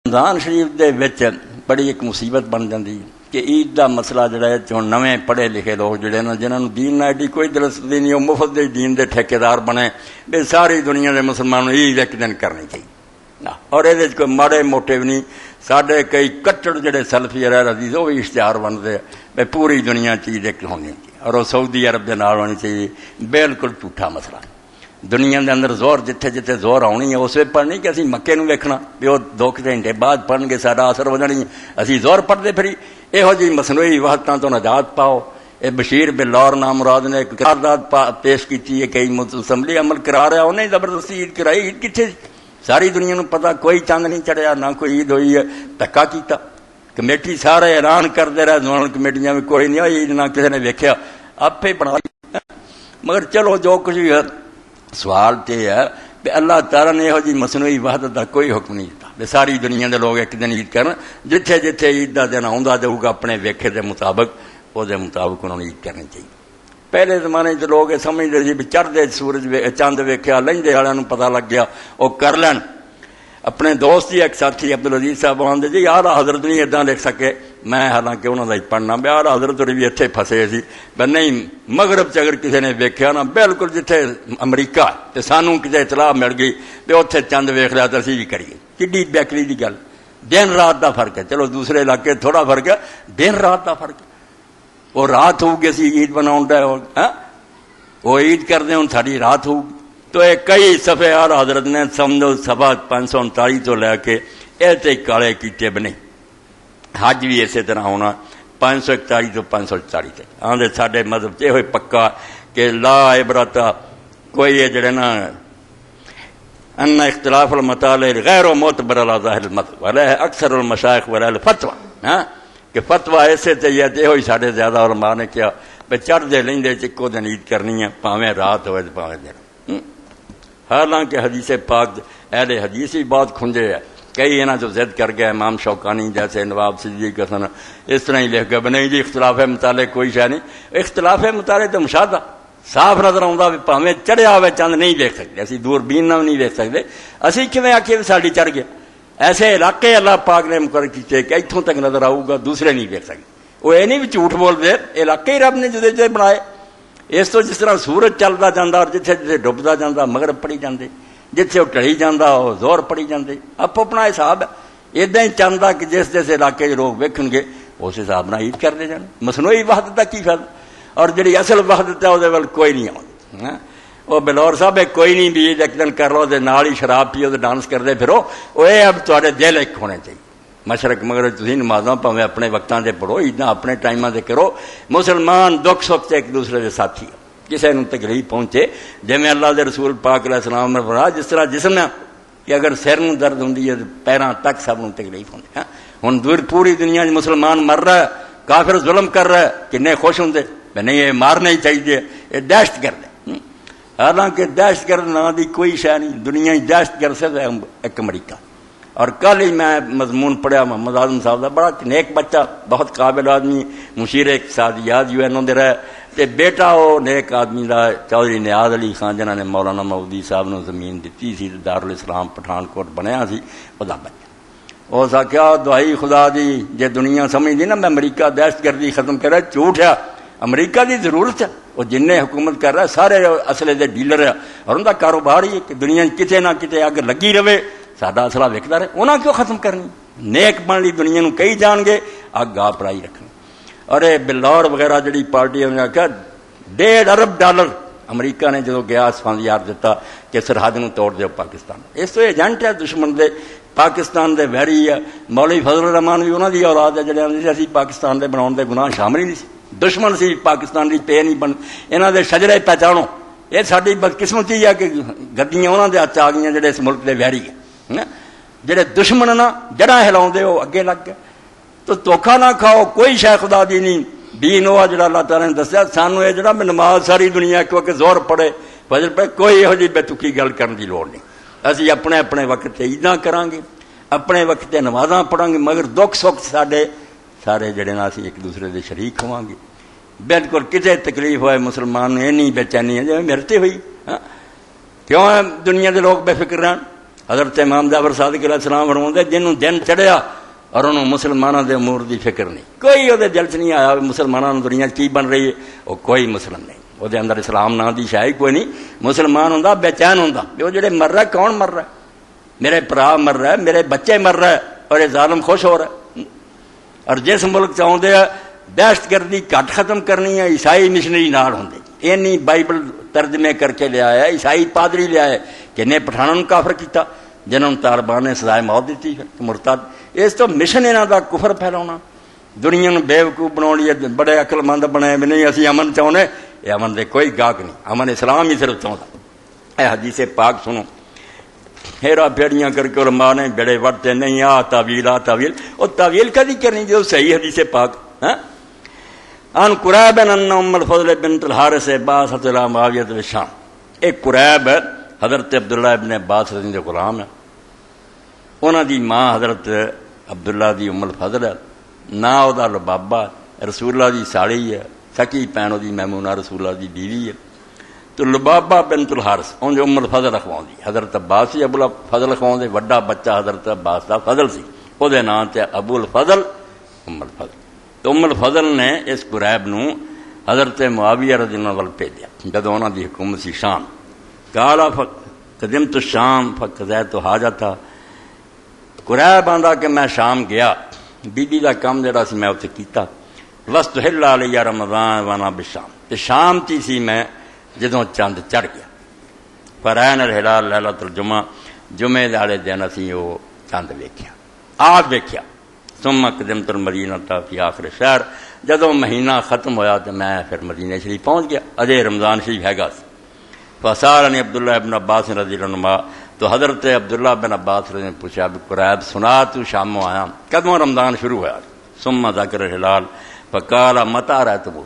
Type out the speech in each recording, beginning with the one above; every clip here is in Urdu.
رمضان شریف دے وچ بڑی ایک مصیبت بن جاتی کہ عید دا مسئلہ جڑا ہے ہن نویں پڑھے لکھے لوگ جڑے نا جنہاں نوں دین نال ایڈی کوئی دلچسپی نہیں، وہ مفت دے دین دے ٹھیکیدار بنے بے ساری دنیا دے مسلمانوں عید ایک دن کرنی چاہیے، اور یہ کوئی ماڑے موٹے بھی نہیں۔ ساڈے کئی کٹڑ جڑے سلفی عزیز وہ بھی اشتہار بنتے بھائی پوری دنیا چیز ایک ہونی چاہیے اور وہ سعودی عرب دے نال ہونی چاہیے، بالکل جھوٹا مسئلہ۔ دنیا دے اندر زور جتھے جتھے زور آنی ہے اس وقت پڑھنی کہ اسی مکے نوں ویکھنا بھی وہ 2 گھنٹے بعد پڑھن گے ساڈا اثر ودھنی، اسی زور پڑھتے پھری۔ یہو جی مصنوعی وحدتاں تو نجات پاؤ۔ یہ بشیر بلور نامراد نے ایک قرارداد پیش کی ہے، کئی اسمبلی عمل کرا رہا، انہیں زبردستی عید کرائی۔ عید کتنے؟ ساری دنیا نوں پتا کوئی چاند نہیں چڑھیا، نہ کوئی عید ہوئی ہے، دھکا کیتا۔ کمیٹی سارے اعلان کرتے رہے، زونل کمیٹیاں میں کوئی نہیں ہوئی، نہ کسی نے ویکھیا، آپ ہی بنا لیا۔ مگر چلو جو کچھ بھی ہے، سوال تو یہ ہے کہ اللہ تعالیٰ نے یہو جی مصنوعی وحدت کا کوئی حکم نہیں دیتا کہ ساری دنیا کے لوگ ایک دن عید کرن، جتھے جتھے عید کا دن آتا جاؤ گا اپنے ویکھے کے مطابق وہ مطابق انہوں نے عید کرنی چاہیے۔ پہلے زمانے کے لوگ یہ سمجھتے سی بھی چڑھتے سورج چند ویکھیا، لنگھدے والوں پتہ لگ گیا وہ کر لین۔ اپنے دوست ہی ایک ساتھی عبدالعزیز صاحب آدھے جی آلہ حضرت نہیں ادا لکھ سکے، میں حالانکہ انہوں کا ہی پڑھنا بھی آلہ حضرت بھی اتنے پھسے سی نہیں مغرب چ اگر کسی نے ویکھیا نا بالکل جتھے امریکہ تو سانوں کسی اطلاع مل گئی تو اتنے چند ویکھ لیا تو اسی بھی کریے۔ کڈی بیکری کی گل، دن رات کا فرق ہے۔ چلو دوسرے علاقے تھوڑا فرق ہے، دن رات کا فرق ہے۔ وہ رات ہوگی اسی عید بناؤ وہ عید کرتے ہوں ساری رات ہوگی۔ تو یہ کئی صفحے آلہ حضرت نے سمجھو صفحہ 539 تو لے کے ایسے کالے کیتے بنے۔ حج بھی اسی طرح ہونا 541 تو 540 تک آدھے ساڈے مذہب یہ ہوئے پکا کہ لا عبرت کوئی یہ جڑے نا ان اختلاف المطالع غیر و معتبر علی ظاہر المذہب علیہ اکثر المشائخ ولیہ الفتویٰ، کہ فتویٰ ایسے چاہیے یہ ہوئی ساڈے زیادہ علماء نے کیا بھائی چڑھتے لینڈے چکو دن عید کرنی ہے، پاویں رات ہوئے تو پاویں دن۔ حالانکہ حدیث پاک اہل حدیث بھی بہت کھنجے ہے، کئی انہاں جو ضد کر گئے، امام شوکانی جیسے نواب صدیق حسن اس طرح ہی لکھ گئے نہیں جی اختلاف مطالعے کوئی شے نہیں۔ اختلاف مطالعے تو مشاہدہ صاف نظر آتا بھی پاویں چڑھیا ہوئے چند نہیں دیکھ سکتے، اسی دوربین نہ نہیں دیکھ سکتے، اسی کیویں آکھیے بھی ساڈی چڑھ گیا۔ ایسے علاقے اللہ پاک نے مقرر کیتے کہ اتوں تک نظر آؤ گا، دوسرے نہیں دیکھ سکتے۔ وہ یہ نہیں بھی جھوٹ بول دے، علاقے ہی رب نے جدے جدے بنائے۔ اس تو جس طرح سورج چلتا جاتا اور جتھے جتھے ڈبدا جاتا مغرب پڑھی جاندے، جتھے وہ ٹلی جاتا وہ زور پڑھی جاندے، آپ اپنا حساب ہے۔ ادا ہی چاہتا کہ جس جس علاقے لوگ ویکھن گے اس حساب نہ عید کرتے جان۔ مصنوعی وحدت کا کی فائدہ؟ اور جڑی اصل وحدت ہے وہ کوئی نہیں آتی۔ وہ بلور صاحب کوئی نہیں بھی عید ایک دن کر لو نال ہی شراب پیو تو ڈانس کرتے پھرو، وہ یہ اب تے دل ایک ہونے چاہیے۔ مشرق مغرب تھی نمازاں پاویں اپنے وقتاں سے پڑھو، عیداں اپنے ٹائماں سے کرو۔ مسلمان دکھ سکھ ایک دوسرے کے ساتھی ہے، کسی نے تکلیف پہنچے جی میں اللہ کے رسول پاک علیہ السلام نے فرمایا جس طرح جسم ہے کہ اگر سر میں درد ہوندی ہے پیراں تک سب نوں تکلیف ہوندی ہے۔ ہن دور پوری دنیا مسلمان مر رہا ہے، کافر ظلم کر رہا ہے، کنے خوش ہوندے میں نہیں یہ مارنا ہی چاہیے، یہ دہشت گرد ہے۔ حالانکہ دہشت گرد نام دی کوئی شے نہیں، دنیا ہی دہشت گرد سے ایک امریکہ۔ اور کل ہی میں مضمون پڑھیا محمد اعظم صاحب کا، بڑا نیک بچہ، بہت قابل آدمی، مشیر اقتصادیات UN دے رہے تے بیٹا وہ نیک آدمی دا چودھری نیاز علی خان جنہوں نے مولانا مودودی صاحب نے زمین دیتی سی دارالاسلام پٹھانکوٹ بنیا سی، خدا بچہ اس آخیا دعائی خدا دی جے دنیا سمجھتی نا میں امریکہ دہشت گردی ختم کرا، جھوٹ ہے۔ امریکہ دی ضرورت ہے، وہ جن حکومت کر رہا ہے سارے اصلے دے ڈیلر ہے اور ان کا کاروبار ہی ہے کہ دنیا کتے نہ کتے اگ لگی رہے، ساڈا اصلہ وکدا رہے۔ انہاں کیوں ختم کرنی؟ نیک بن لی دنیا نوں کئی جان گے، اگ آپ رائی رکھنی۔ اور یہ بلور وغیرہ جڑی پارٹی نے آخیا $1.5 ارب امریکہ نے جدو گیا فنڈ دیتا کہ سرحد نوں توڑ دیو پاکستان۔ اس تو ایجنٹ ہے دشمن دے، پاکستان دے ویری ہے۔ مولوی فضل الرحمان بھی انہوں دی اولاد ہے جڑے آندے اسی پاکستان دے بناؤن دے گناہ شامل ہی نہیں سی، دشمن سی پاکستان دی پے نہیں بن، انہاں دے شجرے پہچانو۔ یہ ساری بدقسمتی ہے کہ گدیاں انہاں دے ہاتھ آ گئیاں جڑے اس ملک دے ویری ہے، جڑے دشمن نا جڑاں ہلاؤندے وہ اگے لگ گئے۔ تو دھوکھا نہ کھاؤ، کوئی شے خدا دی نہیں، دین وہ جڑا اللہ تعالیٰ نے دسیا سانوں، یہ جڑا نماز ساری دنیا کیونکہ زور پڑے فجر پہ کوئی یہو جی بے تکی گل کرن دی لوڑ نہیں۔ اسی اپنے اپنے وقت تے عیداں کران گے، اپنے وقت تے نمازاں پڑھاں گے، مگر دکھ سکھ ساڈے سارے جڑے نا اسی ایک دوسرے دے شریک ہوواں گے۔ بالکل کسی تکلیف ہوئے مسلمان نے نہیں بے چینی ہے جی میرے تے ہوئی، کیوں دنیا دے لوگ بے فکر رہن؟ حضرت امام جعفر صادق علیہ السلام فرماتے جنوں دن چڑھیا اور انہوں مسلمانوں دے امور دی فکر نہیں، کوئی وہ دل چ نہیں آیا مسلمانوں دنیا کی بن رہی ہے، وہ کوئی مسلم نہیں، وہ اندر اسلام نام دی شاہی کوئی نہیں۔ مسلمان ہوں بے چین ہوں، وہ جڑے مر رہا کون مر رہا ہے؟ میرے برا مر رہا ہے، میرے بچے مر رہا ہے، اور یہ ظالم خوش ہو رہا ہے۔ اور جس ملک چاہتے ہیں دہشت گردی گھٹ ختم کرنی ہے، عیسائی مشنری نال ہوں، اینی بائبل ترجمے کر کے لیا ہے، عیسائی پادری لیا ہے کہ نے پٹھانوں کافر کیتا، جنہوں طالبان نے سزائے موت دیتی ہے مرتد۔ اس تو مشن انہوں کا کفر پھیلاؤنا، دنیا نو بیوقوف بنا لیے، بڑے عقل مند بنے بھی نہیں اسی امن چاہنے، یہ امن دے کوئی گاہک نہیں، امن اسلام ہی صرف چاہتا۔ اے حدیث پاک سنو، ہیرا پھیڑیاں کر کے علماء نے بڑے وڑتے نہیں تعویل اور تعویل کدی کرنی جو صحیح حدیث پاک ان قریب ان ام الفضل بنت الحارث باعثت الى معاویہ بالشام۔ ایک قریب حضرت عبداللہ ابن عباس رضی اللہ غلام ہے، انہاں دی ماں حضرت عبداللہ دی ام الفضل ہے، نا او دا لبابا رسول اللہ دی ساڑی ہے، سکی پینو دی میمونہ رسول اللہ دی بیوی ہے۔ تو لبابا بنت الحارث ان جو ام الفضل اخواؤں دی، حضرت عباس سی ابو الفضل اخواؤں دی، وڈا بچہ حضرت عباس دا فضل سی، او دے نام تے ابو الفضل ام الفضل۔ تو ام الفضل نے اس قریب نو حضرت معاویہ رضی اللہ عنہ بھیجیا جدوں انہاں دی حکومت سی شام۔ قال قدمت الشام فقضیت حاجتہ، قریب آندا کہ میں شام گیا، بی بی دا کام جڑا سی میں اتنے کیتا، وستحل علیہ رمضان وانا بالشام، تے شام تی سی میں جدوں چند چڑھ گیا۔ فرائن الہلال لیلۃ الجمعہ، جمعے والے دن اسی وہ چند ویکھیا، آپ ویکھیا۔ ثم قدمت المدینہ فی آخر شہر، جدوں مہینہ ختم ہویا تو میں پھر مدینہ شریف پہنچ گیا، اجے رمضان شریف ہے گا۔ فسالنی عبداللہ ابن عباس رضی اللہ عنہ، تو حضرت عبداللہ بن عباس نے پوچھا قریب سنا تو شاموں آیا کدوں رمضان شروع ہوا؟ ثم ذکر الہلال فقال متى رأیتموہ،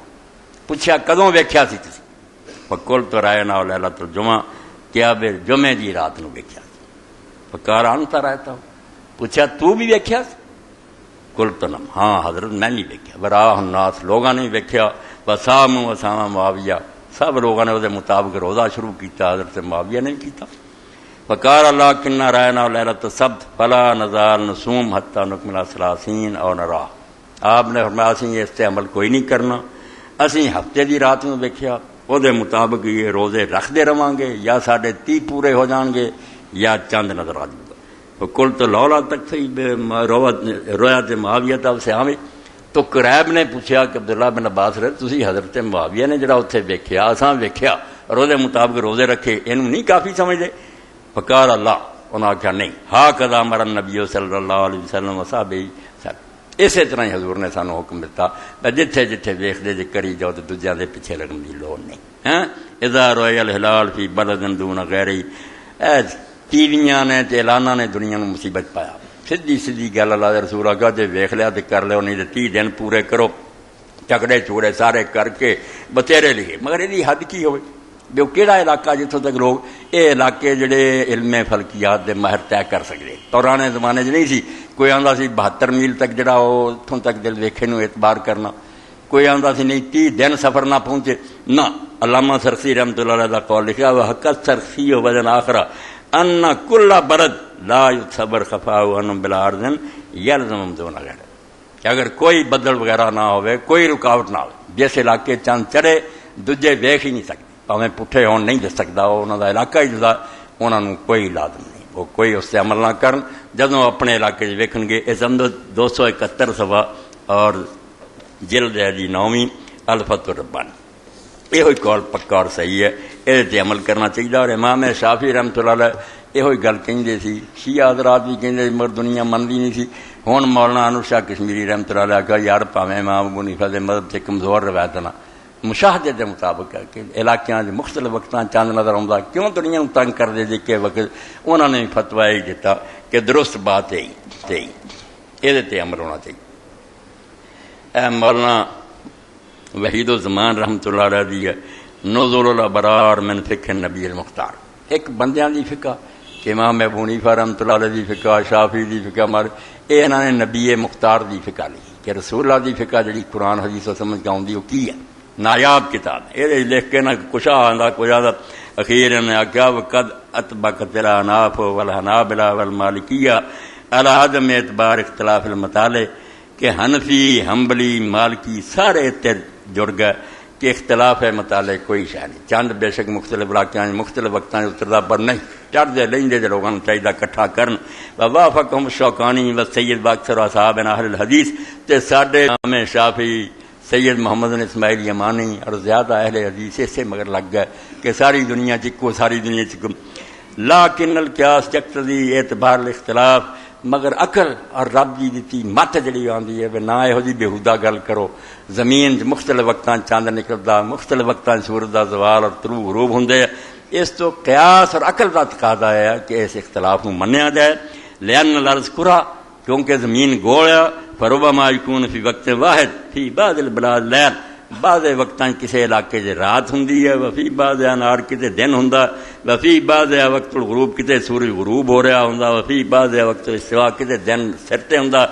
پوچھا کدوں ویکھیا سی تسی؟ فقلت رأینا لیلۃ الجمعہ، کیا بے جمعے دی رات نو ویکھیا؟ فقال انت رأیتہ، پوچھا تو بھی ویکھیا سی؟ قلت نعم، ہاں حضرت میں نہیں ویکھیا۔ وراہ الناس، لوگاں نے ویکھیا، وصاموا وصام معاویہ، سب لوگوں نے وہ مطابق روزہ شروع کیتا، حضرت معاویہ نے کیتا۔ فقال اللہ کنا رائنا لیلۃ السبت فلا نزال نصوم حتی نکمل 30 اور نراہ، آپ نے فرمایا اسی اس تے عمل کوئی نہیں کرنا، اسی ہفتے دی رات میں ویکھیا، وہ مطابق یہ روزے رکھتے رہاں گے، یا ساڑھے 30 پورے ہو جان گے یا چند نظر آ جائے گا۔ کل تو لولا تک تھی روایت معاویہ تھا اسے آوے، تو قریب نے پوچھا کہ عبداللہ بن عباس رہے تسی حضرت معاویہ نے جڑا اتنے ویکھیا اساں ویکھیا روزے مطابق روزے رکھے، اینوں نہیں کافی سمجھے؟ فقال اللہ، انہوں نے کہا نہیں، ہا کذا مر النبی صلی اللہ علیہ وسلم وصحابہ، اسی طرح ہی حضور نے سانو حکم دیتا جتھے جتھے ویکھدے جے کری جاؤ تو دوجیاں دے پیچھے لگن دی لوڑ نہیں۔ ہاں اذا رؤی الہلال فی بلد دون غیرہ، ٹی ویاں نے تے اعلاناں نے دنیا نو مصیبت پایا، سیدھی سیدھی گل اللہ دے رسول آگا جے ویکھ لیا تے کر لو، نہیں تے 30 دن پورے کرو، چکڑے چوڑے سارے کر کے بتیرے لکھے، مگر یہ حد کی ہوئے جو کیڑا علاقہ جتوں تک لوگ یہ علاقے جڑے علم فلکیات دے ماہر طے کر سکتے، پرانے زمانے نہیں سی، کوئی آندا سی 72 میل تک جڑا وہ اتوں تک دل ویکھے نو اعتبار کرنا، کوئی آندا سی نہیں 30 دن سفر نہ پہنچے نہ۔ علامہ سرخسی رحمۃ اللہ علیہ کا قول لکھا وہ حقت سرخسی و وزن آخرہ ان کل برد لا یتصبر خفاء ان بلا عرض یلزم دون غیر، کہ اگر کوئی بدل وغیرہ نہ ہوئے، کوئی رکاوٹ نہ ہو، جس علاقے چند چڑھے دوجے ویکھ ہی نہیں سکتے، پاویں پٹھے ہون نہیں دس سکتا، انہوں کا علاقہ ہی جدا، انہوں نے کوئی لازم نہیں، وہ کوئی اس سے عمل نہ کرن، جدوں اپنے علاقے ویکھن گے۔ اس اندر 271 صفحہ اور جلد ہے جی 9ویں الفتح الربانی، یہ قول پکا اور صحیح ہے، یہ عمل کرنا چاہیے۔ اور امام شافعی رحمۃ اللہ علیہ یہ گل کہندے سی، شیعہ حضرات بھی کہندے مگر دنیا منتی نہیں سی۔ ہن مولانا انور شاہ کشمیری رحمۃ اللہ علیہ کہا یار پاویں امام ابو حنیفہ دے مذہب سے کمزور روایت نہ مشاہدے دے مطابق ہے کہ علاقیاں دے مختلف وقتاں چاند نظر آਉਂدا، کیوں دنیا نوں تنگ کر دے کہ وقت انہوں نے فتویٰ یہ دیتا کہ درست بات ہے یہ تے عمل ہونا چاہیے۔ اے مولانا وحید الزمان رحمۃ اللہ علیہ دی نزول الابرار من فقہ النبی المختار، ایک بندیاں دی فقہ کہ امام ابو حنیفہ رحمۃ اللہ علیہ دی فقہ، شافعی دی فقہ، مار اے انہوں نے نبی مختار دی فقہ لی کہ رسول اللہ دی فقہ جڑی قرآن حدیث سمجھ کے آؤندی وہ کی ہے، نایاب کتاب ہے، یہ لکھ کے نہ کچھ آندا کوئی آدھا اخیر نے آکیا وقد اطبقت الاناف والحنابلہ والمالکیہ علی عدم اعتبار اختلاف المطالع کہ حنفی حنبلی مالکی سارے تے جڑ گئے کہ اختلاف ہے مطالعے کوئی شے نہیں. چند بے شک مختلف علاقوں مختلف وقتوں اتردا پر نہیں چڑھتے لیندے جو لوگوں چاہیے کٹھا کرن. ووافقہم الشوکانی و سید باکثر اصحاب اہل الحدیث تے ساڈے امام شافعی سید محمد بن اسماعیل یمانی اور زیادہ اہل حدیث اسے مگر لگ گئے کہ ساری دنیا چکو ساری دنیا چکو. لیکن القیاس یقتضی اعتبار الاختلاف مگر عقل اور رب کی دیتی مت جڑی آندی ہے نہ یہو جی بےہودہ گل کرو. زمین مختلف وقتاں چاند نکلدا مختلف وقتاں سورج دا زوال اور طلوع غروب ہوندے. اس تو قیاس اور عقل دا تقاضا ہے کہ اس اختلاف نوں منیا جائے. لأن الارض کرہ کیونکہ زمین گول ہے. فربما یکون فی وقت واحد فی بعض البلاد لیل بعض وقتاں کسی علاقے چ رات ہوندی ہے وفی بعض انہار کتے دن ہوندا وفی بعض وقت الغروب کتے سورج غروب ہو رہا ہوندا وفی بعض وقت استوا کتے دن سر تے ہوندا.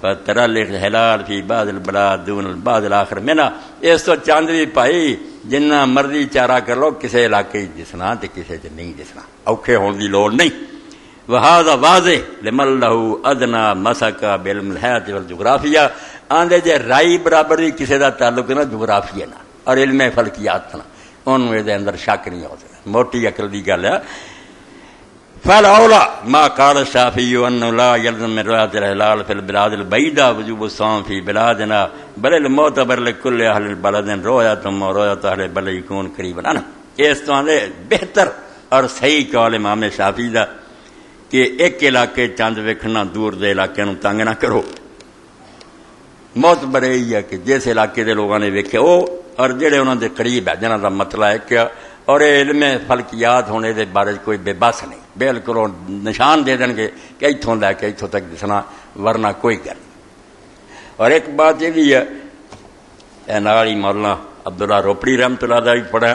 فترى الهلال فی بعض البلاد دون البعض الاخر منها. اس تو چاند بھی بھائی جنہ مرضی چارہ کر لو کسی علاقے دسنا تے کسی چ نہیں دسنا اوکھے ہون دی لوڑ نہیں. وهذا واضح لمن له ادنى مسك بعلم الحیات والجغرافیہ آندے جے رائی برابر بھی کسی دا تعلق نہ جغرافیہ نہ اور علم فلکیات نہ انہوں دے اندر شک نہیں ہو سکتا. موٹی عقل دی گل ہے. فالاولا ما قال الشافعي انه لا يلزم من رؤية الهلال في البلاد البعيدة وجوب الصوم في بلادنا بل المعتبر لكل اهل البلد رؤيتهم ورؤية اهل البلد يكون قريبا عنهم. اس تو بہتر اور صحیح قول امام شافعی دا کہ ایک علاقے چاند ویکھنا دور دے علاقے نو تنگ نہ کرو. معتبر یہ ہے کہ جس علاقے دے لوگوں نے ویکھے وہ اور جڑے انہوں دے قریب ہے جنہاں دا مسئلہ ہے کیا اور علم فلکیات ہونے دے بارے کوئی بے بس نہیں. بالکل نشان دے دیں گے کہ اتوں لے کے اتوں تک دسنا ورنہ کوئی گل. اور ایک بات یہ بھی ہے نالی مولانا عبداللہ روپڑی رحمت اللہ دا بھی پڑھا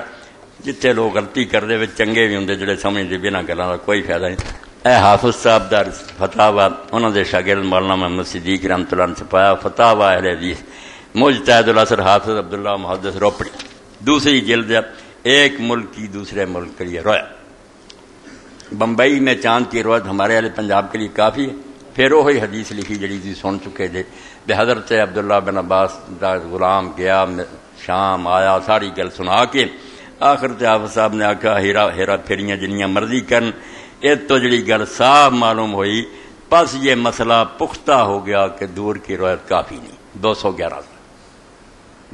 جتنے لوگ غلطی کرتے ہوئے چنگے بھی ہوں جڑے سمجھتے بنا گلوں کا کوئی فائدہ نہیں. اے حافظ صاحب دا فتاوا انہوں دے شاگرد مولانا محمد صدیق رحمت اللہ نے چھپایا فتاوا اہل حدیث مجتہد الاثر حافظ عبداللہ محدث روپڑی دوسری جلد ایک ملک کی دوسرے ملک کے لیے رویا. بمبئی میں چاند کی روایت ہمارے والے پنجاب کے لیے کافی ہے. پھر وہی حدیث لکھی جڑی تھی سن چکے تھے بے حضرت عبداللہ بن عباس دا غلام گیا شام آیا ساری گل سنا کے آخر تے حافظ صاحب نے آکھا ہیرا پھیریاں جنیاں مرضی کرن. یہ تو جڑی گل صاف معلوم ہوئی پس یہ مسئلہ پختہ ہو گیا کہ دور کی روایت کافی نہیں. 211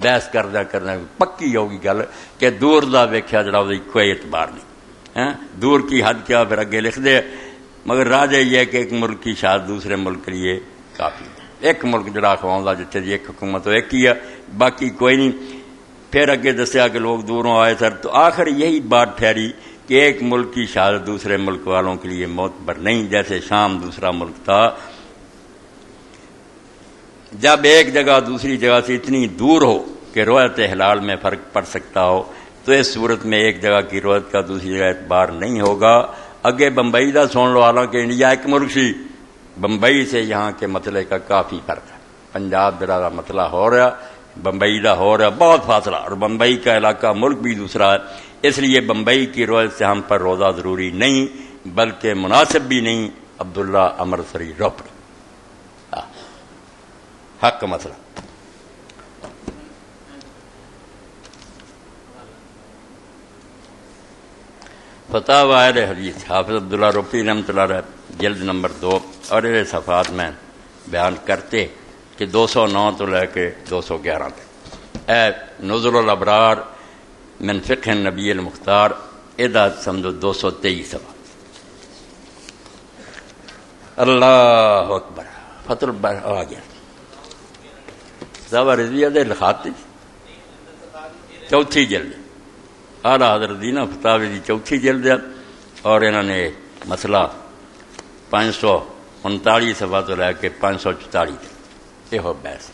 بحث کردہ پکی ہوگی گل کہ دور دا ویکھیا جڑا کوئی اعتبار نہیں. دور کی حد کیا پھر اگے لکھ دے مگر راجہ یہ ہے کہ ایک ملک کی شاید دوسرے ملک کے لیے کافی ہے. ایک ملک جڑا کھواؤں جتنے جی ایک حکومت ہو ایک ہی ہے باقی کوئی نہیں. پھر اگے دسیا کہ لوگ دوروں آئے سر تو آخر یہی بات ٹھہری کہ ایک ملک کی شہادت دوسرے ملک والوں کے لیے معتبر نہیں. جیسے شام دوسرا ملک تھا جب ایک جگہ دوسری جگہ سے اتنی دور ہو کہ روایت ہلال میں فرق پڑ سکتا ہو تو اس صورت میں ایک جگہ کی روایت کا دوسری جگہ اعتبار نہیں ہوگا. اگے بمبئی دا سن لو حالانکہ انڈیا ایک ملک سی بمبئی سے یہاں کے مسئلے کا کافی فرق ہے. پنجاب جڑا دا مسئلہ ہو رہا بمبئی دا ہو رہا بہت فاصلہ اور بمبئی کا علاقہ ملک بھی دوسرا ہے. اس لیے بمبئی کی روایت سے ہم پر روزہ ضروری نہیں بلکہ مناسب بھی نہیں. عبداللہ امرسری روپڑی حق مسئلہ. فتاوی اہل حدیث حافظ عبداللہ روپڑی رحمۃ اللہ علیہ جلد نمبر 2 اور یہ صفحات میں بیان کرتے کہ 209 تو لے کے 211 تک. اے نزل الابرار من فقہ النبی المختار ادا سمجھو 223 صفحہ. اللہ اکبر فتح البر آ گیا صاحب رضویہ دے لکھاتے چوتھی جلد اعلیٰ حضرت دینا فتاوی دی چوتھی جلد ہے اور انہوں نے مسئلہ 539 صفحہ تو لے کے 544 تک یہ ہو بحث.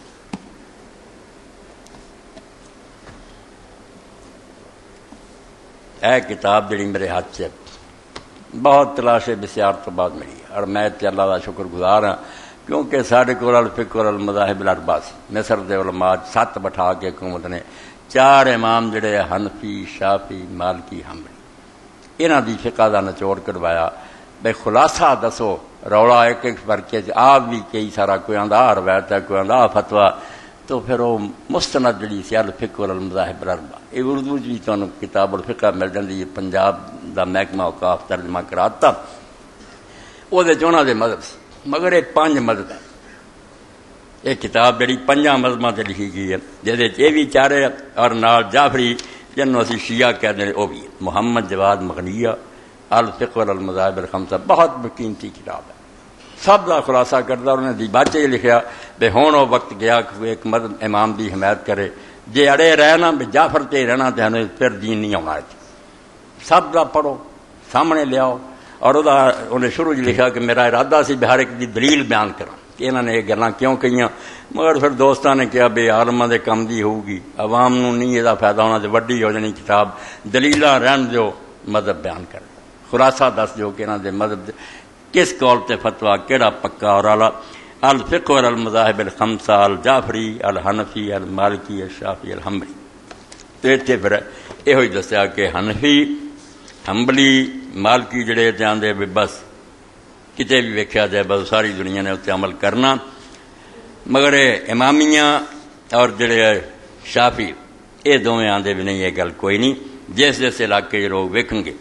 اے کتاب جڑی میرے ہاتھ سے بہت تلاش بسیار تو بعد ملی اور میں اللہ کا شکر گزار ہاں کیونکہ سارے کو الفقہ والمذاہب الاربعہ مصر دے علماء 7 بٹھا کے حکومت نے 4 امام جڑے حنفی شافعی مالکی حنبلی انہاں دی فقہ دا نچوڑ کروایا بے خلاصہ دسو رولا ایک ایک فرقے آپ بھی کئی سارا کوئی آندا روایت ہے کوئی آندا فتویٰ تو پھر وہ مستند جڑی سی الفقہ والمذاہب الاربعہ یہ اردو بھی تمہیں کتاب الفقہ مل جاتی ہے پنجاب دا محکمہ اوقاف ترجمہ کراتا وہ چونا دے مذہب سی مگر یہ 5 مذہب ہے یہ کتاب جڑی 5 مذہباں تے لکھی گئی ہے جہد یہ بھی چارے اور نال جعفری جنوں اسی شیعہ کہتے ہیں وہ بھی محمد جواد مغنیہ الفقہ والمذاہب الخمسہ بہت قیمتی کتاب ہے سب کا خلاصہ کرتا انہوں نے دیباچے لکھیا بے ہون وہ وقت گیا کہ ایک مذہب امام دی حمایت کرے جے اڑے رہنا بے جعفر تے رہنا تے ہمیں پھر دین نہیں آنا ہے سب کا پڑھو سامنے لیاؤ اور انہیں شروع لکھا کہ میرا ارادہ سی بہار ایک دی دلیل بیان کرا کہ انہوں نے یہ گلاں کیوں کہیاں مگر پھر دوستاں نے کہا بے عالماں دے کم دی ہوگی عوام نو نہیں یہ فائدہ ہونا تے وڈی ہو جانی کتاب دلیلاں رہن دیو مذہب بیان کر خلاصہ دس دیو کہ انہوں دے مذہب کس قول تے فتویٰ کیڑا پکا اور اعلیٰ الفقہ والمذاہب الخمسہ الجعفری الحنفی المالکی الشافعی الحنبلی تو اتنے پھر یہ دسیا کہ حنفی حنبلی مالکی جڑے جاندے بھی بس کتے بھی ویکھیا جائے بس ساری دنیا نے اتنے عمل کرنا مگر امامیہ اور جڑے شافعی یہ دونوں آندے بھی نہیں یہ گل کوئی نہیں جس جس علاقے لوگ ویکھیں گے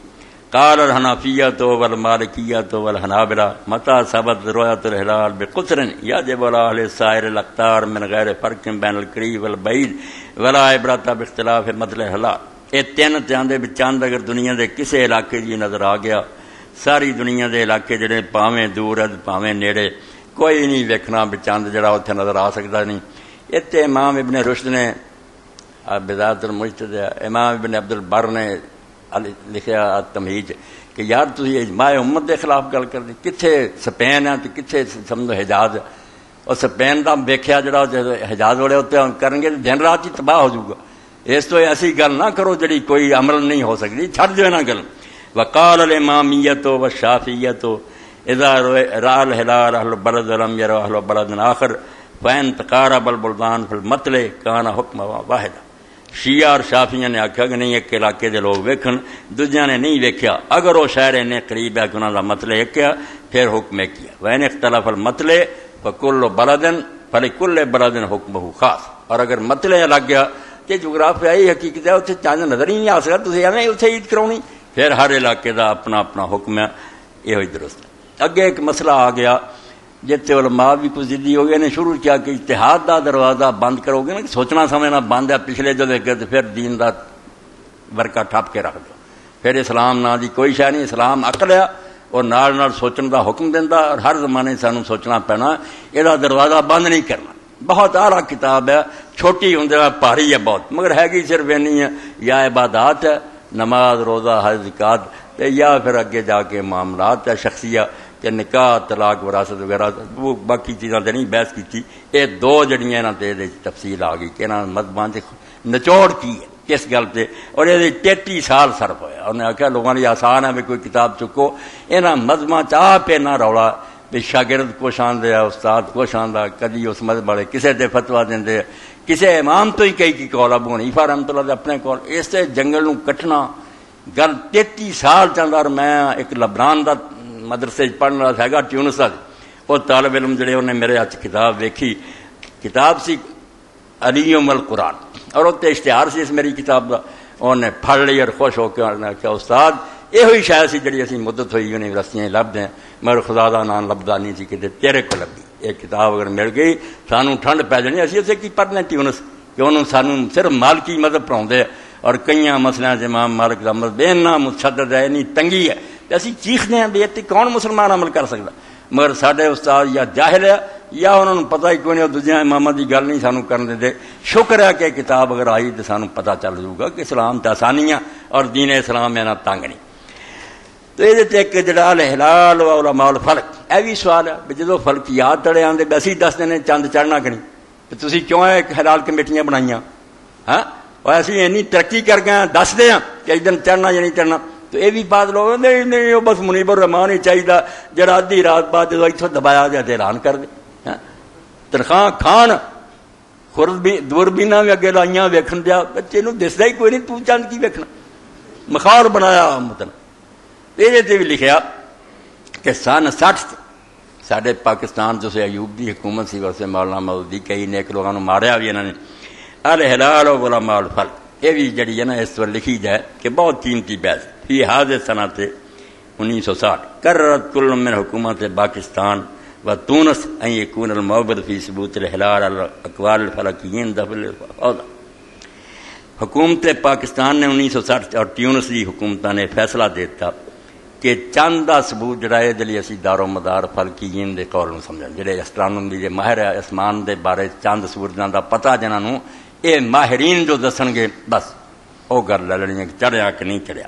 قال الحنفیۃ والمالکیۃ والحنابلہ متى ثبت رؤیۃ الہلال بقصر یجب علی اہل سائر الاقطار من غیر فرق بین القریب والبعید ولا عبرۃ باختلاف مثل الہلال یہ 3 چاندے بھی چاند اگر دنیا دے کسے علاقے جی نظر آ گیا ساری دنیا دے علاقے جڑے پاویں دور ہے پاویں نیڑے کوئی نہیں ویکھنا بھی چاند جڑا اتنے نظر آ سکتا نہیں اتنے امام ابن رشد نے بدایۃ المجتہد امام ابن عبد البر نے لکھیا تمہید کہ یار تھی اجماع امت دے خلاف گل کر دی کتنے سپین ہے تو کتنے سمجھو حجاز اور سپین کا ویکھیا جڑا حجاز والے اتنے کریں گے دن رات ہی تباہ ہو جائے گا اس تو ایسی گل نہ کرو جڑی کوئی عمل نہیں ہو سکتی چھڑ جو نہ گل وقال الامامیۃ والشافعیۃ اذا راى الهلال اهل بلد لم يروا اهل بلد آخر فان تقارب البلدان في المطلع كان حكم واحد شیعہ اور شافعیہ نے آخیا کہ نہیں ایک علاقے دے لوگ ویکھن دوجیاں نے نہیں ویکھیا اگر وہ شہر نے قریب ہے کہ انہاں دا مطلع ایک ہے پھر حکم ایک کیا وین اختلاف المطلع فکل بلد فلکل بلد حکمہ خاص اور اگر مطلع الگ گیا کہ جغرافیائی حقیقت ہے اتنے چاند نظر ہی نہیں آ سکتا تھی ایویں اتنے عید کرونی پھر ہر علاقے دا اپنا اپنا حکم ہے یہ درست ہے اگے ایک مسئلہ آ گیا جتنے علماء بھی کچھ ضدی ہو گئے نے شروع کیا کہ اجتہاد دا دروازہ بند کرو گے نا کہ سوچنا سمجھنا بند ہے پچھلے جو دیکھے تو پھر دین دا ورکا ٹھپ کے رکھ دو پھر اسلام نہ دی کوئی شے نہیں اسلام عقل ہے اور نال سوچن دا حکم دینا اور ہر زمانے سانو سوچنا پینا یہ دروازہ بند نہیں کرنا بہت اعلیٰ کتاب ہے چھوٹی ہوں بھاری ہے بہت مگر ہے گی صرف نہیں ہے یا عبادات ہے نماز روزہ حج زکات یا پھر اگے جا کے معاملات ہے شخصیہ کہ نکاح طلاق وراثت وغیرہ وہ باقی چیزاں تے نہیں بحث کی یہ 2 جڑیاں انہاں تے تفصیل آ گئی کہ انہاں مذہباں تے نچوڑ کی ہے کس گل تے اور یہ 33 سال صرف ہویا انہیں آخیا لوگوں نے آسان ہے بھی کوئی کتاب چکو انہاں مذہباں چاہ پہ نہ رولا بھی شاگرد کچھ آندے استاد کچھ آندا کدی اس مذہب والے کسے دے فتویٰ دیندے کسے امام تو ہی کئی کی قول ابو حنیفہ رحمۃ اللہ دے اپنے قول اس تے جنگل نو کٹنا گل 33 سال چلدا اور میں ایک لبنان دا مدرسے پڑھنے والا ہے گا ٹیونس کا وہ طالب علم جڑے انہیں میرے ہاتھ کتاب دیکھی کتاب سی علیم القرآن اور اتنے اشتہار سی اس میری کتاب کا انہیں پڑھ لی اور خوش ہو کے کیا استاد یہ ہوئی شاید سی جڑی اسی مدت ہوئی یونیورسٹیاں لبد ہیں مگر خدا دا نام لبدا نہیں سی کہ تیرے کو لبھی یہ کتاب اگر مل گئی سانو ٹھنڈ پی جانی اسی اسے کی پڑھنے ٹیونس کہ انہوں سانو صرف مالکی مذہب پڑھاؤں اور کئی مسئلہ امام مالک کا مذہب اینا مشدد ہے اینی تنگی ہے اسی چیختے ہیں بھی کون مسلمان عمل کر سکتا مگر سارے استاد یا جاہل ہے یا انہوں نے پتہ ہی کوئی نہیں دوجے امامہ کی گل نہیں سانو کرنے دے شکر ہے کہ کتاب اگر آئی تو سانو پتہ چل جائے گا کہ اسلام تے آسانیاں اور دین اسلام اینا تنگ نہیں تو یہ ایک جڑا الہلال و علماء الفلک یہ بھی سوال ہے جدو فلک یاد تڑے آتے اسی دس دن چند چڑھنا کہ نہیں تو تھی کیوں حلال کمیٹیاں بنائیاں ہاں اور اسی اینی ترقی کر گئے دس دے ہیں کہ ایک دن چڑھنا یا نہیں چڑھنا تو یہ بھی بات لوگ نہیں وہ بس منیب الرحمان ہی چاہیے جڑا ادھی رات بعد جب اتوں دبایا جائے تو اعلان کر دے تنخواہ کھان خورد بھی دوربینہ بھی اگے لائیاں ویکھن دیا بچے نو دسدا ہی کوئی نہیں تو چند کی ویکھنا مخار بنایا مطلب یہ بھی لکھا کہ سن 60 سارے پاکستان جو ایوب کی حکومت سی ویسے مولانا مودودی کئی نیک لوگوں نے ماریا بھی انہوں نے الحلال وعلماء الفلق یہ بھی جڑی ہے نا اس پر لکھی جائے کہ بہت قیمتی بحث فی حاضر صنعت 1960 قررت کل من حکومت پاکستان و تونس ان یکون المعبد فی ثبوت الحلال الاقوال الفلکیین دفل فوضا. حکومت پاکستان نے 1960 اور ٹیونس کی حکومتوں نے فیصلہ دیتا کہ چند کا ثبوت جڑا ہے جلی اسی دار و مدار فلکیین دے قول نو سمجھن جڑے اسٹرانومی دے ماہر ہے اسمان دے بارے چند سورجاں دا پتہ جنہاں نو اے ماہرین جو دسن گے بس او گل لے لینی کہ چڑھیا کہ نہیں چڑھیا.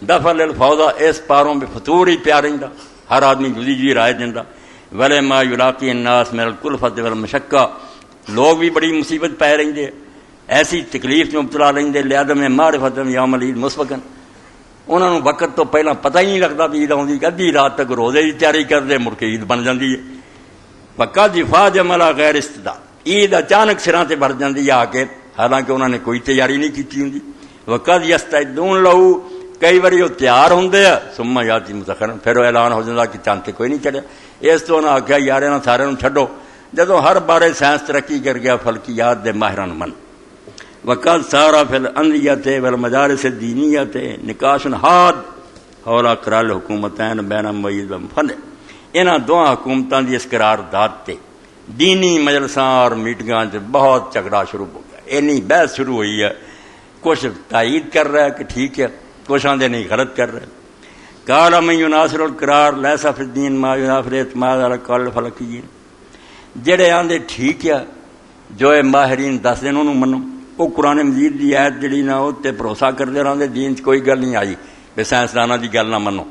دفل الفوضا اس پاروں میں فطور ہی پیا رہندا ہر آدمی جدی جی رائے دیندا ولی ما یلاقی الناس من الکلفۃ والمشقہ لوگ بھی بڑی مصیبت پے رہندے ایسی تکلیف میں مبتلا رہندے لہذا میں معرفت یوم العید مسبقاً انہوں نے وقت تو پہلا پتہ ہی نہیں لگتا بھی عید آتی ادھی رات تک روزے کی تیاری کرتے مڑ کے عید بن جاتی ہے. پکا دفاع جملا غیر استدا عید اچانک سراں تے بڑھ جاتی ہے آ کے حالانکہ انہوں نے کوئی تیاری نہیں کی ہوندی. وقت یستعدون لہو کئی باری وہ تیار ہوندے ہیں ثم یاتی متأخرا پھر وہ اعلان ہو جاتا کہ چاند تے کوئی نہیں چڑھیا. اس تو انہوں نے آخیا یار انہوں سارے چھڈو جدوں ہر بارے سائنس ترقی کر گیا فلکیات دے ماہران من وقت سارا فی الاندیت والمجالس الدینیت نقاش حاد حول اقرار حکومتین بین معید و مفند. انہاں دونوں حکومتوں کی اس قرارداد تے دینی مجلساں اور میٹنگاں سے بہت جھگڑا شروع ہو گیا. اینی بحث شروع ہوئی ہے کچھ تائید کر رہا ہے کہ ٹھیک ہے کچھ آندے نہیں غلط کر رہے. قال من یناصر القرار لیس فی الدین ما ینافر اعتماد علی قول الفلکیین جڑے آندے ٹھیک ہے جو اے ماہرین دس دن انہوں منو وہ قرآن مجید کی آیت جڑی نا تے بھروسہ کرتے رہتے دین کوئی گل نہیں آئی بے سائنسدانوں کی گل نہ منو.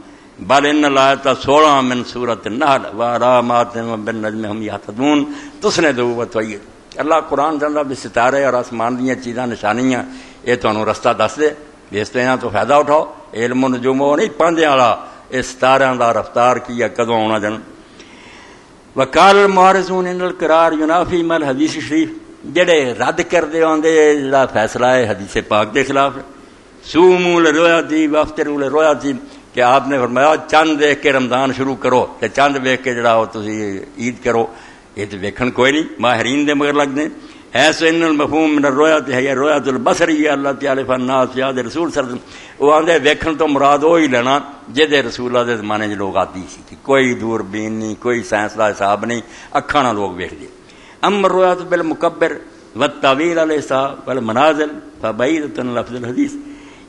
بل ان الآیت 16 من سورۃ النحل وعلامات بالنجم هم یہتدون تسندوا وتؤید. اللہ قرآن چاہتا بھی ستارے اور آسمان دیا چیزاں نشانیاں یہ تمہیں رستہ دس دے اس تو یہاں تو فائدہ اٹھاؤ. علم و نجوم وہ نہیں پاندے والا یہ ستاریاں دا رفتار کی کدوں آنا جن. وقال المعارضون ان القرار ینافی ما الحدیث شریف جڑے رد کرتے آتے جڑا فیصلہ ہے حدیث پاک کے خلاف. سوموا لرؤیتی وافطروا لرؤیتی کہ آپ نے فرمایا چند دیکھ کے رمضان شروع کرو تے چند ویکھ کے جڑا تسی عید کرو. یہ تو ویکھن کوئی نہیں ماہرین دے مگر لگنے ایسے ان المفہوم من الرؤیت ہے رؤیت البصری اللہ تعالی فالناس یاد رسول صلی اللہ علیہ وسلم وہ آندے ویکھن تو مراد وہی لینا جہدے رسول اللہ دے زمانے چ لوگ آتی سی کہ کوئی دوربین نہیں کوئی سائنس دا حساب نہیں اکھاں نال لوگ ویکھ دے. اما الرؤیت بالمکبر والتاویل الحساب والمنازل فبعیدۃ عن لفظ الحدیث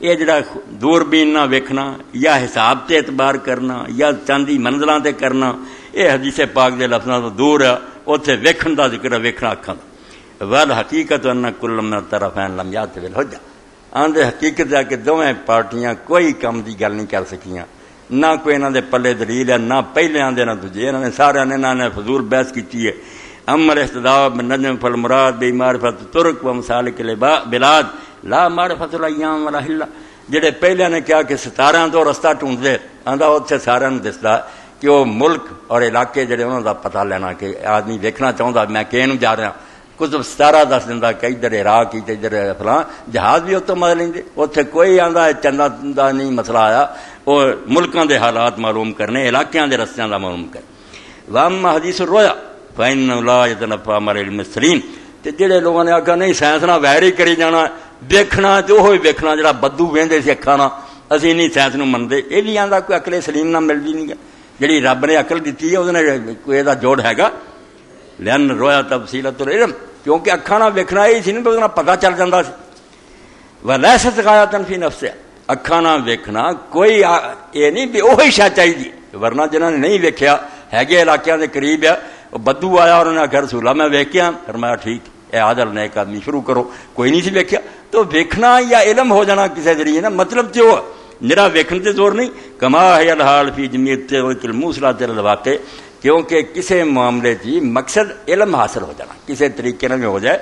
یہ جڑا دوربین نہ ویکھنا یا حساب تے اعتبار کرنا یا چاندی منزلاں تے کرنا یہ حدیث پاک دے لفظاں تو دور ہے. اوتھے ویکھن دا ذکر ہے ویکھنا اکھاں دا. والحقیقت ان کل من الطرفین لم یات بالحجہ آندے حقیقت ہے کہ دونوں پارٹیاں کوئی کم دی گل نہیں کر سکیاں نہ کوئی انہاں دے پلے دلیل ہے نہ پہلے آندے نہ دوجے انہاں نے سارے نے فضول بحث کیتی ہے. اما الاحتداء بالنجم فالمراد بمعرفت طرق و مسالک البلاد لا معرفت الایام ولا حلہ جڑے پہلے نے کیا کہ ستاریاں تو رستہ ڈھونڈدے آندا اوتھے سارے نوں دسدا کہ وہ ملک اور علاقے جڑے انہاں دا پتہ لینا کہ آدمی دیکھنا چاہندا میں کہے نوں جا رہا کچھ ستارہ دس دیندا کہ ادھر عراق ادھر فلاں جہاز بھی اتوں مدد لیندے اوتھے کوئی آندا چندا دا نہیں مسئلہ آیا وہ ملکاں دے حالات معلوم کرنے علاقیاں دے رستیاں دا معلوم کرنے. واما حدیث الرؤیا فإنه لا يتنفى مر المسلمين تے جڑے لوگوں نے آکھا نہیں سائنس نہ وائر ہی کری جانا دیکھنا تے وہی ویکھنا جڑا بدو ویندے سی اکھاں نال اسی نہیں سائنس نو مندے. یہ بھی آندا کوئی عقل سلیم نہ ملدی نہیں ہے جڑی رب نے عقل دتی ہے اس نے کوئی دا جوڑ ہے گا. لأن الرؤیا تفصیلۃ العلم کیونکہ اکھاں نال ویکھنا یہ سی نہیں تو پتہ چل جاندا سی. ولیست غایۃ فی نفسہ اکھاں نال ویکھنا کوئی یہ نہیں بھی وہی شے چاہیے ورنہ جنہاں نے نہیں ویکھیا ہے علاقیاں دے قریب ہے بدو آیا اور انہوں نے آخیا رسول اللہ میں ویکھیا فرمایا ٹھیک اے عادل نیک آدمی شروع کرو کوئی نہیں سی ویکھیا. تو ویکھنا یا علم ہو جانا کسی ذریعے نا مطلب جو میرا ویکھن تے زور نہیں کما ہے الحال فی جمیعت الموصلات الواقع کیونکہ کسی معاملے کی مقصد علم حاصل ہو جانا کسی طریقے میں ہو جائے.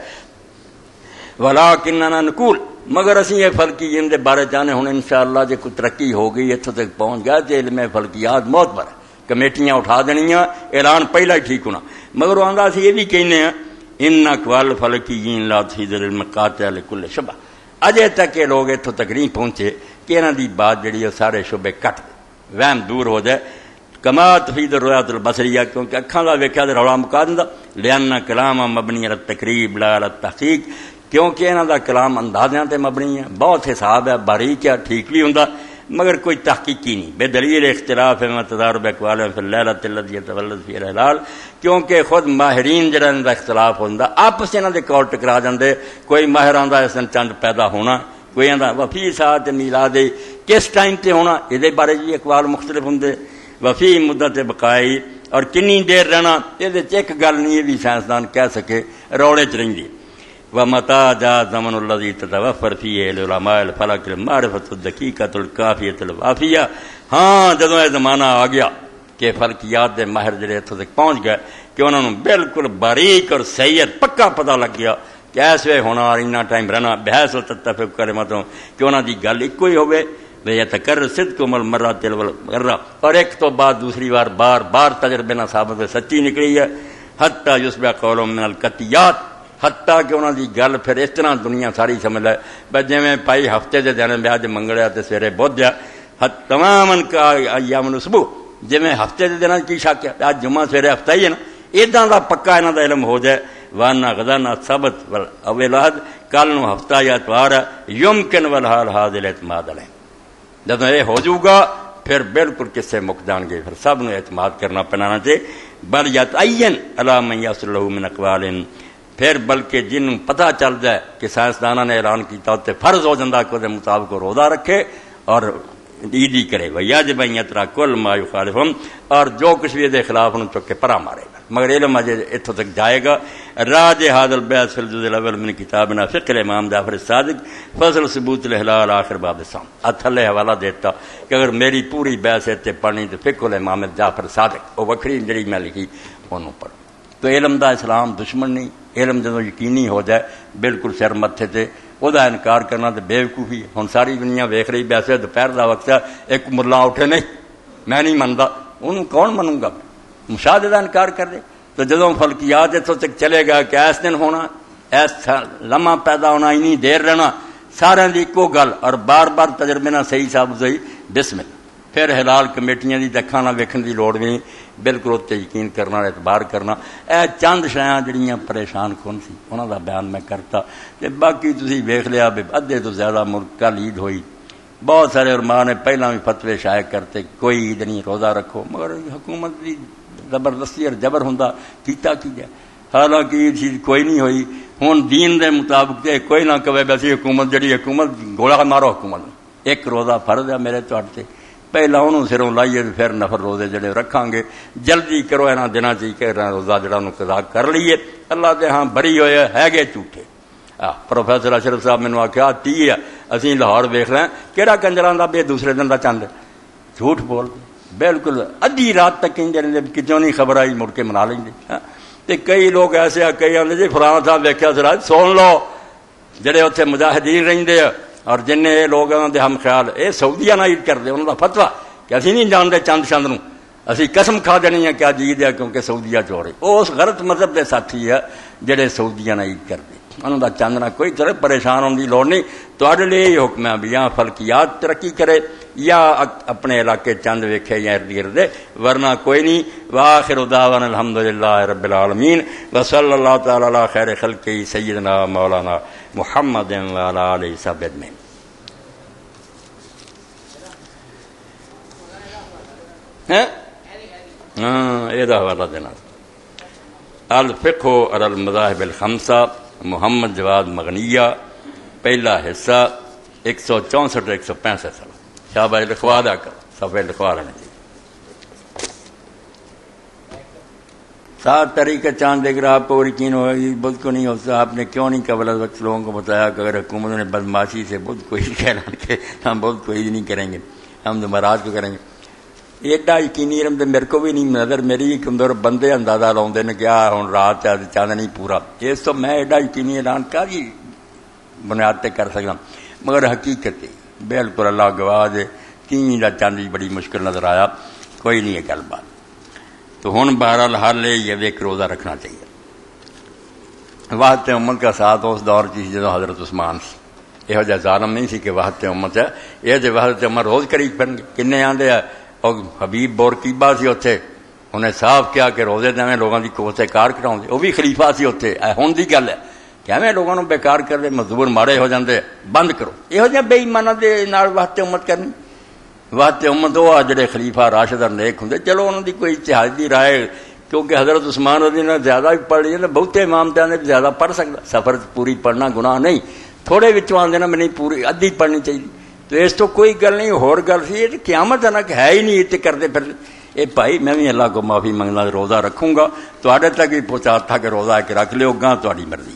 ولیکننا نقول مگر اسی یہ فلکیین دے بارے جانے ہوں انشاءاللہ جے کوئی ترقی ہو گئی اتھوں تک پہنچ گیا تے علم فلکیات موت بر کمیٹیاں اٹھا دنیاں اعلان پہلا ہی ٹھیک ہونا. مگر وہ آندا سی یہ بھی کہنے ہیں ان اقوال فلکیین لا تفید العلم قاطع لکل شبہ اجے تک یہ لوگ اتوں تک نہیں پہنچے کہ انہاں دی بات جڑی ہے سارے شبے کٹ دے وہم دور ہو جائے. کما تفید الرؤیات البصریہ کیونکہ اکھاں دا ویکھیا تے رولا مکا دیندا. لأن کلام مبنی علی التقریب لا علی التحقیق کیونکہ انہاں دا کلام اندازیاں تے مبنی ہے, بہت حساب ہے, باریک ہے, ٹھیک بھی ہوندا مگر کوئی تحقیقی نہیں. بے دلیل اختلاف ہے تضارب اقوال فی اللیلۃ التي يتولد فیہا الہلال کیونکہ خود ماہرین جڑا ان دا اختلاف ہوندا آپس انہاں دے کول ٹکرا جاندے. کوئی ماہر آندا اس دن چند پیدا ہونا, کوئی آندا وفی ساعت میلاد کس ٹائم تے ہونا, یہ بارے جی اقوال مختلف ہوندے. وفی مدت بقائی اور کنی دیر رہنا, یہ ایک گل نہیں ہے بھی سائنسدان کہہ سکے روڑے چ رہندی. ومتا جاء زمن الذي تتوفر فيه العلماء الفلك المعرفة الدقيقة الكافية الوافية. ہاں جدوں یہ زمانہ آ گیا کہ فلکیات دے ماہر جڑے اتھوں تک پہنچ گئے کہ انہوں نے بالکل باریک اور صحیح پکا پتہ لگ گیا کہ ایس وے ہونا اور اتنا ٹائم رہنا بحث و تتفق کلمتوں کہ انہوں دی گل ایک ہی ہوئے. یتکرر صدقهم المرات والمرہ اور ایک تو بعد دوسری بار بار بار تجربے نہ ثابت ہوئے سچی نکلی ہے. حتی یصبح قولهم من القطعیات حتیٰ کہ انہوں دی گل پھر اس طرح دنیا ساری سمجھ لے بس جویں پائی ہفتے دے دن میں اج منگڑیا تے سویرے بدھ ہے تماماً کا ایام الاسبوع جویں ہفتے دے دن کی شک ہے اج جمعہ سویرے ہفتہ ہی ہے نا, اداں دا پکا انہاں دا علم ہو جائے. وانا غدانا سبت والاحد کل نو ہفتہ یا اتوار ہے یمکن والحال حاضر الاعتماد علیہ. جب یہ ہو جائے گا پھر بالکل کسے مک جان گے, پھر سب نے اعتماد کرنا پنانا چاہیے. بل یتعین علی من یصل له من اقوال پھر بلکہ جن پتہ چل جائے کہ سائنسدانوں نے اعلان کیا تے فرض ہو جاتا کہ وہ مطابق روزہ رکھے اور عیدی کرے. ویجب ان یترک کل ما یخالفہم اور جو کچھ بھی دے خلاف انہوں چک کے پرا مارے گا. مگر علم اجے اتوں تک جائے گا. راج هذا البحث في الجزء الاول من کتابنا فقہ الامام جعفر الصادق فصل ثبوت الہلال آخر باب الصوم. تھلے حوالہ دیتا کہ اگر میری پوری بحث تے پڑھنی تو فقہ الامام جعفر الصادق وہ وکری جڑی میں لکھی انہوں پڑھ. تو علم دا اسلام دشمن نہیں. علم جدو یقینی ہو جائے بالکل سر متھے تے وہ دا انکار کرنا تو بے وقوفی ہے. ہن ساری دنیا ویکھ رہی ویسے دوپہر دا وقت ہے ایک ملا اٹھے نہیں میں نہیں منتا انہوں کون منوں گا, مشاہدے دا انکار کر دے. تو جدوں فلکیات اتوں تک چلے گا کہ ایس دن ہونا ایس لمحہ پیدا ہونا اینی دیر رہنا سارے دی اکو گل اور بار بار تجربے نہ صحیح ثابت ہوئی بسم اللہ. پھر حلال کمیٹیاں دی اکھاں نہ ویکھن دی لوڑ نہیں, بالکل اتنے یقین کرنا اعتبار کرنا. اے چند شیاں جڑیاں پریشان کون سی انہاں دا بیان میں کرتا تے باقی تسی ویکھ لیا بھی ادھے تو زیادہ ملک کل عید ہوئی. بہت سارے علماء نے پہلا بھی فتوے شائع کرتے کوئی عید نہیں روزہ رکھو, مگر حکومت دی زبردستی اور جبر ہوندا کیتا کی جائے. حالانکہ یہ چیز کوئی نہیں ہوئی. ہن دین دے مطابق تے کوئی نہ کہے ویسی حکومت جڑی حکومت گولا مارو حکومت ایک روزہ فرض ہے میرے تے پہلا انہوں سروں لائیے پھر نفر روزے جڑے رکھاں گے جلدی کرو انہاں دناں چ کہ روزہ جڑا نو قضا کر لیے. اللہ دے ہاں بری ہوئے ہے گے جھوٹے. پروفیسر اشرف صاحب مینوں آکھیا 30 ہے اسی لاہور ویکھ رہے ہیں کہڑا کنجراں دا بے دوسرے دن دا چند جھوٹ بول بالکل ادھی رات تک کہیں رہتے کتوں نہیں خبر آئی مڑ کے منا لیں گے. تے کئی لوگ ایسے کئی آتے جی فلاں صاحب ویکھیا سر سن لو جڑے اتنے مجاہدین رہندے اور جن یہ لوگ دے ہم خیال یہ سعودیہ نہ عید کرتے انہوں کا فتوا کہ اسی نہیں جانتے چند چند نو اسی قسم کھا دینی ہے کہ اج عید ہے کیونکہ سعودیہ چ رہی. وہ اس غلط مذہب کے ساتھی ہے جڑے سعودیہ نہ عید کرتے انہوں کا چند نہ کوئی طرح پریشان ہونے کی لوڑ نہیں. تھوڑے لیے یہ حکم ہے بھی یا فلکیات ترقی کرے یا اپنے علاقے چند ویکھے یا ارد گرد ورنہ کوئی نہیں. وآخر دعوانا الحمدللہ رب العالمین وصلی اللہ تعالی علی خیر خلقہ سیدنا مولانا محمد وعلی آلہ وصحبہ اجمعین. یہ حوالہ دینا الفقہ علی المذاہب الخمسہ محمد جواد مغنیہ پہلا حصہ 164 165 شاباش لکھوا دا کر صفحے لکھوا لینے چاہیے. سات طریقہ چاند دیکھ رہا آپ کو یقین ہوگا بدھ کو نہیں ہوتا. آپ نے کیوں نہیں قبل از وقت لوگوں کو بتایا کہ اگر حکومت نے بدماشی سے بدھ کو عید اعلان کہ ہم بدھ کو عید نہیں کریں گے ہم جمعرات کو کریں گے. ایڈا یقینی علم تو میرے کو بھی نہیں نظر میری کمزور بندے اندازہ لاؤندے نے کہ ہوں رات ہے چاند نہیں پورا. اس تو میں ایڈا یقینی اعلان کا جی بنیاد تے کر سکتا مگر حقیقت بالکل اللہ گواہ دے تین دا چاند بڑی مشکل نظر آیا کوئی نہیں ہے گل بات. تو ہوں بہرحال حل یہ ایک روزہ رکھنا چاہیے. وحدت امت کا ساتھ اس دور کی جدو حضرت عثمان یہو جہ ظالم نہیں سی کہ وحدت امت ہے یہ جو وحدت امت روز قریب پھرن گے کنے آدھے اور حبیب بورقیبہ سی اتنے، انہیں صاف کیا کہ روزے دیں لوگوں کی کوسے کار کراؤ، وہ بھی خلیفہ سی اتنے، ہون کی گل ہے کہ ایویں لوگوں کو بےکار کر دے، مزدور ماڑے ہو جاندے، بند کرو یہو جہاں بے ایماناں دے نال واسطے امت کرنی، واسطے امت وہ جڑے خلیفہ راشد اور نیک ہوں، چلو انہوں دی کوئی اتحادی رائے، کیونکہ حضرت عثمان رضی اللہ عنہ زیادہ بھی پڑھ لیے، بہتے امام تے زیادہ پڑھ سکتا، سفر پوری پڑھنا گناہ نہیں، تھوڑے وچوں آندے نا میں نہیں پوری ادھی پڑھنی چاہیے، تو اس تو کوئی گل نہیں، ہور گل سی یہ قیامت ہے نا کہ ہے ہی نہیں اتنے کرتے پھر یہ بھائی میں بھی اللہ کو معافی منگنا، روزہ رکھوں گا، تواڈے تک بھی پہنچا تھا کہ روزہ کہ رکھ لیو گا، تہاڈی مرضی۔